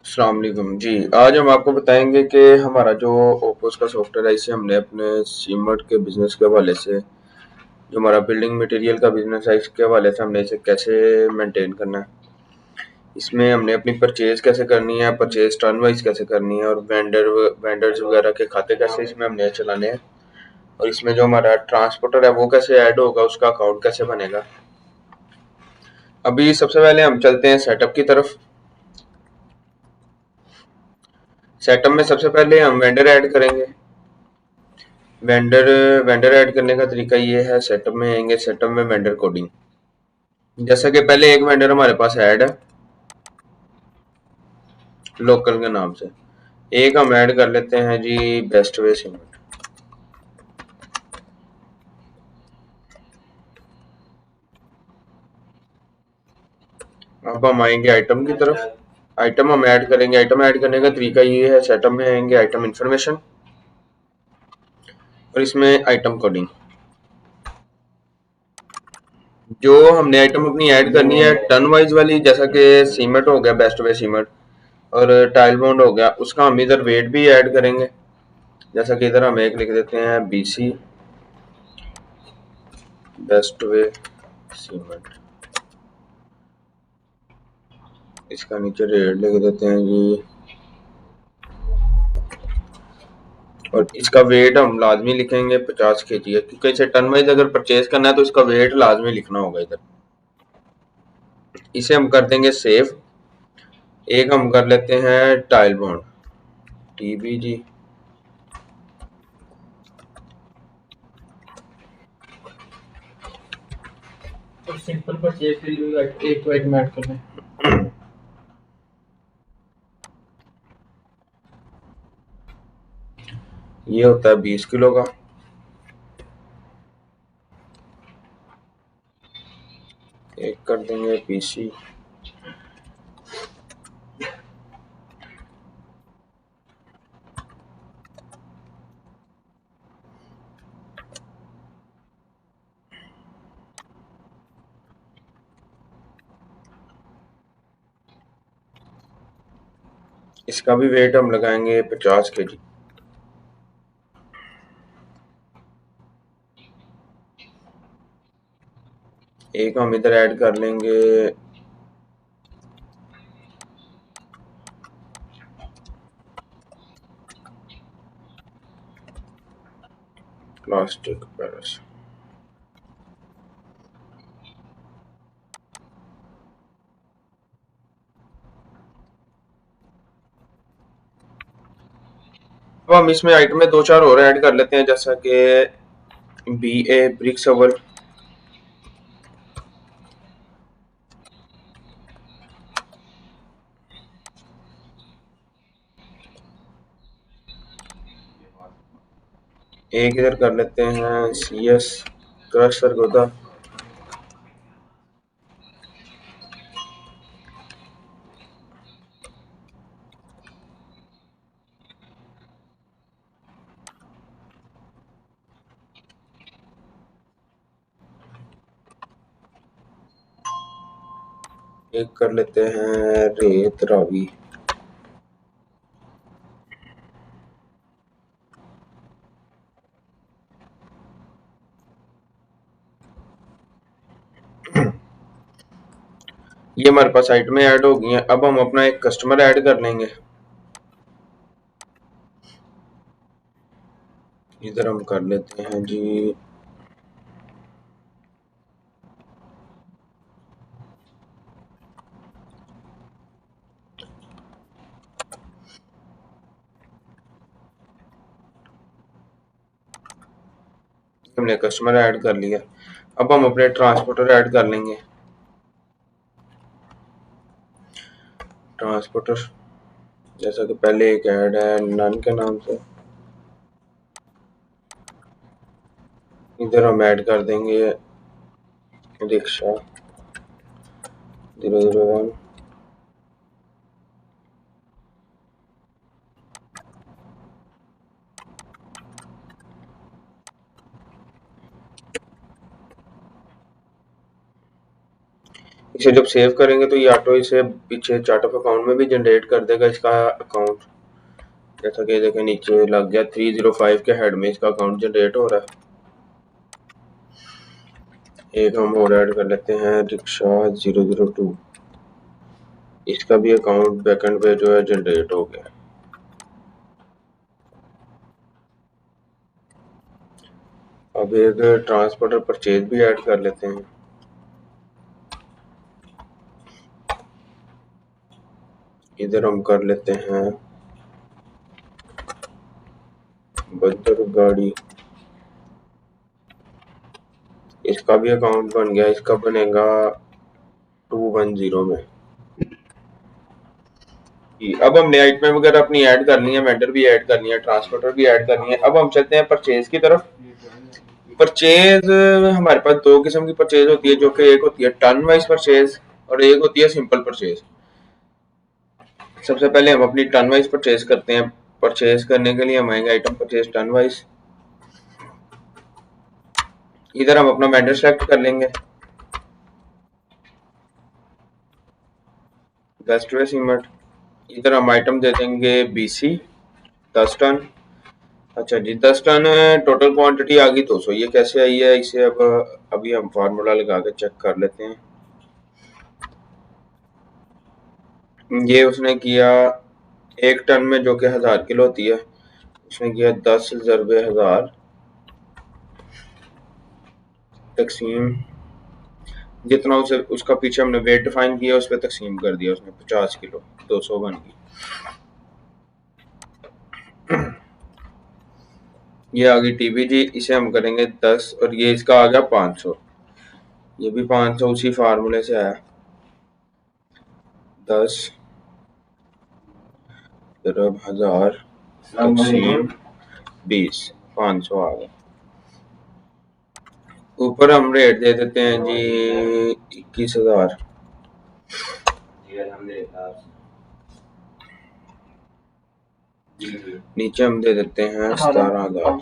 अस्सलाम वालेकुम जी। आज हम आपको बताएंगे कि हमारा जो ओप्पोस का सॉफ्टवेयर है इसे हमने अपने सीमट के बिजनेस के हवाले से, जो हमारा बिल्डिंग मटेरियल का बिजनेस है इसके हवाले से हमने इसे कैसे मेंटेन करना है। इसमें हमने अपनी परचेज कैसे करनी है, परचेज टर्न वाइज कैसे करनी है, और वेंडर्स वगैरह के खाते कैसे इसमें हमने चलाने हैं, और इसमें जो हमारा ट्रांसपोर्टर है वो कैसे ऐड होगा, उसका अकाउंट कैसे बनेगा। अभी सबसे पहले हम चलते हैं सेटअप की तरफ। सेटअप में सबसे पहले हम वेंडर ऐड करेंगे। वेंडर वेंडर ऐड करने का तरीका ये है, सेटअप में आएंगे, सेटअप में वेंडर कोडिंग। जैसा कि पहले एक वेंडर हमारे पास ऐड है लोकल के नाम से, एक हम ऐड कर लेते हैं जी बेस्ट वे सीमेंट। अब हम आएंगे आइटम की तरफ। आइटम हम ऐड करेंगे। आइटम ऐड करने का तरीका ये है, सेटअप में आएंगे, आइटम इंफॉर्मेशन, और इसमें आइटम कोडिंग। जो हमने आइटम अपनी ऐड करनी है टन वाइज वाली, जैसा कि सीमेंट हो गया, बेस्ट वे सीमेंट, और टाइल बॉन्ड हो गया, उसका हम इधर वेट भी ऐड करेंगे। जैसा कि इधर हम एक लिख देते हैं BC बेस्ट वे सीमेंट, इसका नीचे रेट लिख देते हैं जी, और इसका वेट हम लाजमी लिखेंगे 50 kg है, क्योंकि इसे टन वाइज अगर परचेज करना है तो इसका वेट लाजमी लिखना होगा इधर। इसे हम कर देंगे सेव। एक हम कर लेते हैं टाइल बॉन्ड, TBG। और सिंपल परचेज के लिए एक तो आइटम ऐड करना है। ये होता है 20 किलो का। एक कर देंगे PC। इसका भी वेट हम लगाएंगे 50 kg। एक हम इधर ऐड कर लेंगे प्लास्टिक पैरस। अब हम इसमें आइटम में दो चार और ऐड कर लेते हैं, जैसा कि BA ब्रिक्स ओवर। एक इधर कर लेते हैं CS क्रश सरगोदा। एक कर लेते हैं रेत रावी। ये हमारे पास साइट में ऐड हो गई है। अब हम अपना एक कस्टमर ऐड कर लेंगे। इधर हम कर लेते हैं जी हमने कस्टमर ऐड कर लिया। अब हम अपने ट्रांसपोर्टर ऐड कर लेंगे। ट्रांसपोर्टर जैसा कि पहले एक ऐड है नन के नाम से, इधर हम ऐड कर देंगे रिक्शा 001। इसे जब सेव करेंगे तो ये ऑटो इसे पीछे चार्ट ऑफ अकाउंट में भी जनरेट कर देगा इसका अकाउंट। जैसा कि देखें नीचे लग गया 305 के हेड में इसका अकाउंट जनरेट हो रहा है। एक हम और ऐड कर लेते हैं रिक्शा 002, इसका भी अकाउंट बैकएंड पे जो है जनरेट हो गया। अब एक ट्रांसपोर्टर परचेज भी ऐड कर लेते हैं। इधर हम कर लेते हैं बदर गाड़ी, इसका भी अकाउंट बन गया, इसका बनेगा 210 में। अब हमने आइटमें वगैरह अपनी ऐड करनी है, वेंडर भी ऐड करनी है, ट्रांसपोर्टर भी ऐड करनी है। अब हम चलते हैं परचेज की तरफ। परचेज हमारे पास दो किस्म की परचेज होती है, जो कि एक होती है टन वाइज परचेज और एक होती है सिंपल परचेज। सबसे पहले हम अपनी टन वाइज परचेज करते हैं। परचेज करने के लिए हम आएंगे आइटम परचेज टन वाइज। इधर हम अपना वेंडर सेलेक्ट कर लेंगे, बेस्ट वे सीमेंट। इधर हम आइटम दे देंगे BC 10 टन। अच्छा जी, 10 टन टोटल क्वांटिटी आ गई 200। ये कैसे आई है, इसे अब अभी हम फार्मूला लगा के चेक कर लेते हैं। ये उसने किया 1 टन में जो कि 1000 किलो होती है, उसने किया 10 ज़रबे 1000 तकसीम, जितना उसे उसका पीछे हमने वेट डिफाइन किया उस पर तकसीम कर दिया उसने 50 किलो, 200 बन गई। ये आ गई TBG, इसे हम करेंगे 10 और ये इसका आ गया 500। ये भी 500 उसी फार्मूले से आया, 10 ज़रब 1000 तकसीम 20, 500 आ गया। ऊपर हम रेट दे देते हैं जी 21,000। नीचे हम दे देते हैं 17,000।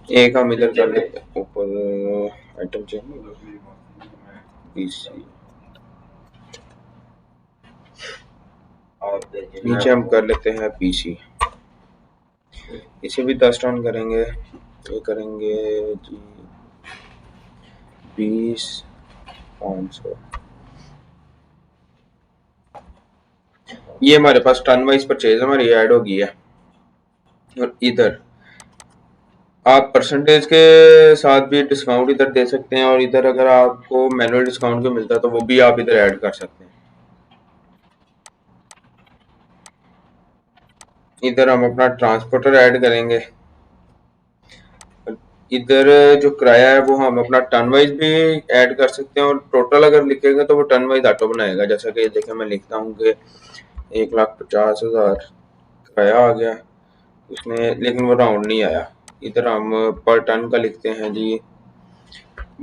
एक हम इधर कर लेते हैं ऊपर आइटम चेंज BC, नीचे हम कर लेते हैं PC, इसे भी 10 टन करेंगे। ये करेंगे जी 20 500। ये हमारे पास टन वाइज परचेज हमारी ऐड होगी है। और इधर आप परसेंटेज के साथ भी डिस्काउंट इधर दे सकते हैं, और इधर अगर आपको मैनुअल डिस्काउंट भी मिलता है तो वो भी आप इधर ऐड कर सकते हैं। इधर हम अपना ट्रांसपोर्टर ऐड करेंगे। इधर जो किराया है वो हम अपना टन वाइज भी ऐड कर सकते हैं, और टोटल अगर लिखेगा तो वो टन वाइज ऑटो बनाएगा। जैसा कि देखें मैं लिखता हूँ कि 1,50,000 किराया आ गया उसने, लेकिन वो राउंड नहीं आया। इधर हम पर टन का लिखते हैं जी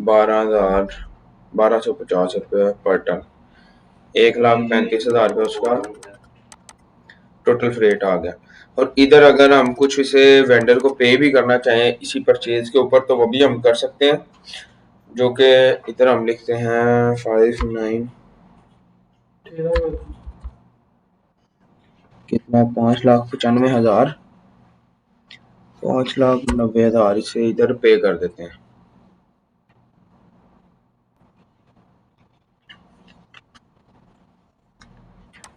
12,150 रुपये पर टन, 1,35,000 रुपये उसका टोटल फ्रेट आ गया। और इधर अगर हम कुछ इसे वेंडर को पे भी करना चाहें इसी परचेज के ऊपर तो वो भी हम कर सकते हैं, जो कि इधर हम लिखते हैं 59 कितना 5,95,000, 5,90,000 इसे इधर पे कर देते हैं।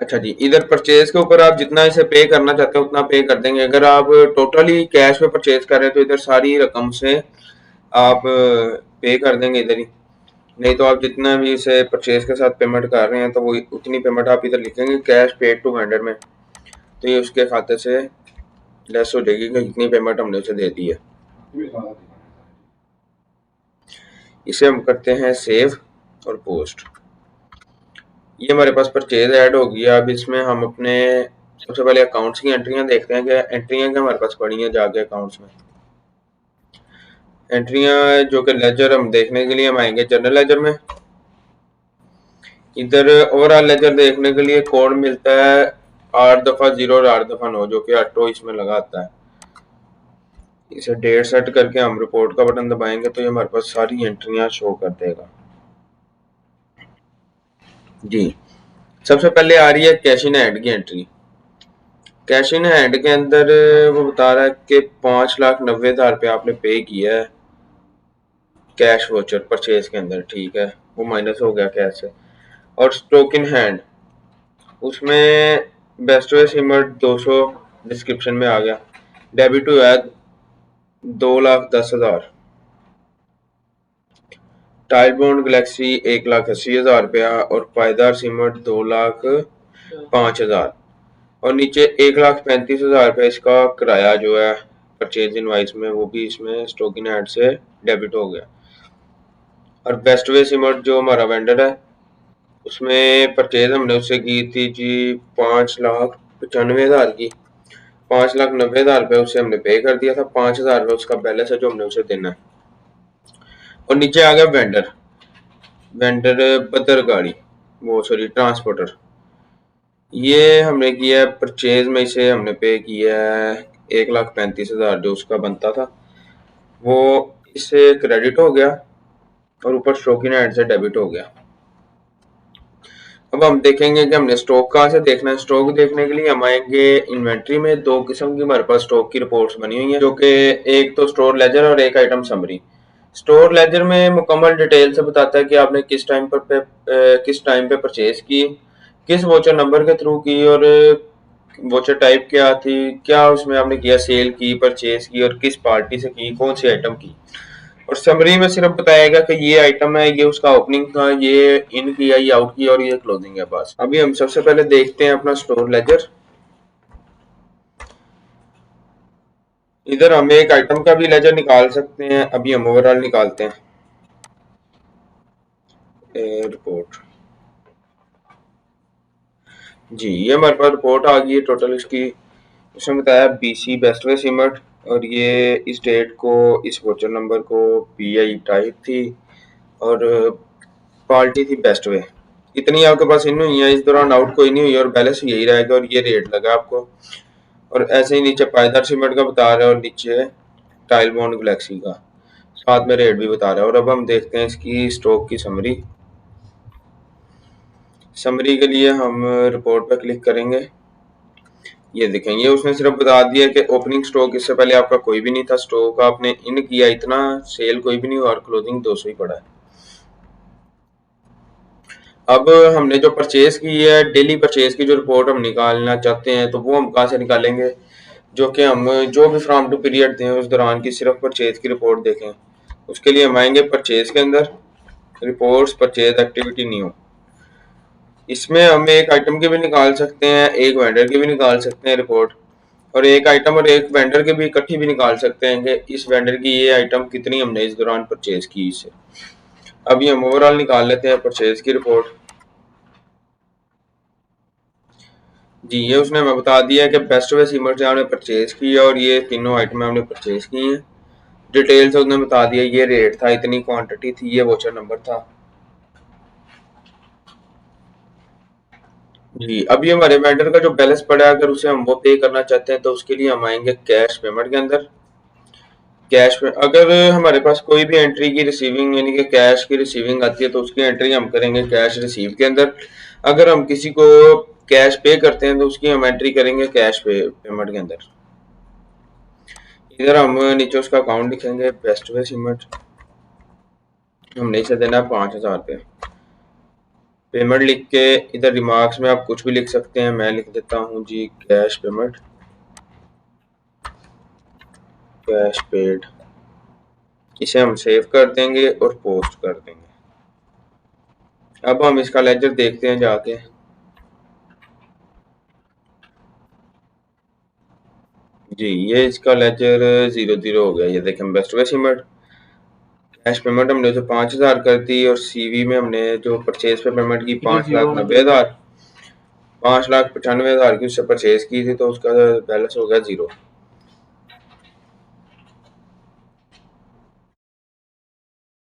अच्छा जी, इधर परचेज के ऊपर आप जितना इसे पे करना चाहते हैं उतना पे कर देंगे। अगर आप टोटली कैश में परचेज कर रहे हैं तो इधर सारी रकम से आप पे कर देंगे इधर ही, नहीं तो आप जितना भी इसे परचेज के साथ पेमेंट कर रहे हैं तो वो उतनी पेमेंट आप इधर लिखेंगे कैश पेड टू वेंडर में, तो ये उसके खाते से लेस हो जाएगी कि जितनी पेमेंट हमने उसे दे दी है। इसे हम करते हैं सेव और पोस्ट। ये हमारे पास परचेज ऐड हो गया। अब इसमें हम अपने सबसे पहले अकाउंट्स की एंट्रियां देखते हैं कि एंट्रियां क्या हमारे पास पड़ी हैं जाके अकाउंट्स में। एंट्रियां जो कि लेजर हम देखने के लिए हम आएंगे जनरल लेजर में। इधर ओवरऑल लेजर देखने के लिए कोड मिलता है 8 दफा 0 और 8 दफा 9, जो कि ऑटो इसमें लगा आता है। इसे डेट सेट करके हम रिपोर्ट का बटन दबाएंगे तो ये हमारे पास सारी एंट्रियां शो कर देगा। जी, सबसे पहले आ रही है कैश इन हैंड की एंट्री। कैश इन हैंड के अंदर वो बता रहा है कि 5,90,000 रुपये आपने पे किया है कैश वोचर परचेज के अंदर, ठीक है, वो माइनस हो गया कैश से। और स्टॉक इन हैंड, उसमें बेस्ट वे सिमर 200 डिस्क्रिप्शन में आ गया। डेबिट हुआ है 2,10,000। टाइल बॉन्ड गैलेक्सी 1,80,000 रुपया और पायदार सिमर 2,05,000। और नीचे 1,35,000 रुपये इसका किराया जो है परचेज इनवाइस में, वो भी इसमें स्टॉक इन हैंड से डेबिट हो गया। और बेस्ट वे सिमर जो हमारा वेंडर है, उसमें परचेज हमने उससे की थी जी 5,95,000 की। 5,90,000 रुपये उससे हमने पे कर दिया था। 5,000 रुपये उसका बैलेंस है जो हमने उसे देना है। और नीचे आ गया वेंडर, बदर गाड़ी, वो सॉरी ट्रांसपोर्टर। ये हमने किया है परचेज में, इसे हमने पे किया है 1,35,000 जो उसका बनता था, वो इससे क्रेडिट हो गया और ऊपर स्टॉक इन हैंड से डेबिट हो गया। अब हम देखेंगे कि हमने स्टॉक कहाँ से देखना है। स्टॉक देखने के लिए हम आएंगे इन्वेंट्री में। दो किस्म की हमारे पास स्टॉक की रिपोर्ट्स बनी हुई है, जो कि एक तो स्टोर लेजर और एक आइटम समरी। स्टोर लेजर में मुकम्मल डिटेल से बताता है कि आपने किस टाइम पे परचेज की, किस वोचर नंबर के थ्रू की, और वोचर टाइप क्या थी, क्या उसमें आपने किया, सेल की, परचेज की, और किस पार्टी से की, कौन सी आइटम की। और समरी में सिर्फ बताएगा कि ये आइटम है, ये उसका ओपनिंग था, ये इन किया, ये आउट किया, और ये क्लोजिंग है, बस। अभी हम सबसे पहले देखते हैं अपना स्टोर लेजर। इधर हम एक आइटम का भी लेजर निकाल सकते हैं। अभी हम ओवरऑल निकालते हैं रिपोर्ट। जी, ये हमारे पास रिपोर्ट आ गई है टोटल इसकी। उसमें बताया बीसी बेस्ट वे सिमट, और ये इस डेट को, इस वोचर नंबर को पीआई टाइप थी, और पार्टी थी बेस्ट वे। इतनी आपके पास इन हुई है, इस दौरान आउट कोई नहीं हुई, और बैलेंस यही रहेगा, और ये रेट लगा आपको। और ऐसे ही नीचे पायदार सीमेंट का बता रहा है, और नीचे टाइल बॉन्ड गैलेक्सी का साथ में रेट भी बता रहा है। और अब हम देखते हैं इसकी स्टॉक की समरी। समरी के लिए हम रिपोर्ट पर क्लिक करेंगे। ये देखेंगे उसने सिर्फ बता दिया कि ओपनिंग स्टॉक इससे पहले आपका कोई भी नहीं था, स्टॉक आपने इन किया इतना, सेल कोई भी नहीं हुआ, और क्लोजिंग 200 ही पड़ा है। अब हमने जो परचेज की है, डेली परचेज की जो रिपोर्ट हम निकालना चाहते हैं, तो वो हम कहाँ से निकालेंगे, जो कि हम जो भी फ्रॉम टू पीरियड दें उस दौरान की सिर्फ परचेज की रिपोर्ट देखें। उसके लिए हम आएंगे परचेज के अंदर, रिपोर्ट्स, परचेज एक्टिविटी न्यू। इसमें हम एक आइटम की भी निकाल सकते हैं, एक वेंडर की भी निकाल सकते हैं रिपोर्ट, और एक आइटम और एक वेंडर की भी इकट्ठी भी निकाल सकते हैं कि इस वेंडर की ये आइटम कितनी हमने इस दौरान परचेज की इसे। अभी हम ओवरऑल निकाल लेते हैं परचेज की रिपोर्ट। जी, ये उसने हमें बता दिया है कि बेस्ट वे सीमर से हमने परचेज की है, और ये तीनों आइटम हमने परचेज की हैं। डिटेल से उसने बता दिया, ये रेट था, इतनी क्वांटिटी थी, ये वोचर नंबर था। जी, अभी हमारे वेंडर का जो बैलेंस पड़ा है, अगर उसे हम वो पे करना चाहते हैं तो उसके लिए हम आएंगे कैश पेमेंट के अंदर। कैश पे अगर हमारे पास कोई भी एंट्री की रिसीविंग, यानी कि कैश की रिसीविंग आती है, तो उसकी एंट्री हम करेंगे कैश रिसीव के अंदर। अगर हम किसी को कैश पे करते हैं तो उसकी हम एंट्री करेंगे कैश पे पेमेंट के अंदर। इधर हम नीचे उसका अकाउंट लिखेंगे बेस्ट वे सीमेंट, हमने इसे देना है 5,000 रुपये। पेमेंट लिख के इधर रिमार्क्स में आप कुछ भी लिख सकते हैं, मैं लिख देता हूँ जी कैश पेमेंट, कैश पेड। इसे हम सेव कर देंगे और पोस्ट कर देंगे। अब हम इसका लेजर देखते हैं जाके। जी, ये इसका लेजर 0-0 हो गया। ये देखें बेस्ट वे सिमट, कैश पेमेंट हमने उसे 5,000 कर दी, और सीवी में हमने जो परचेज पे पेमेंट की 5,90,000, 5,95,000 की उससे परचेज की थी, तो उसका बैलेंस हो गया 0।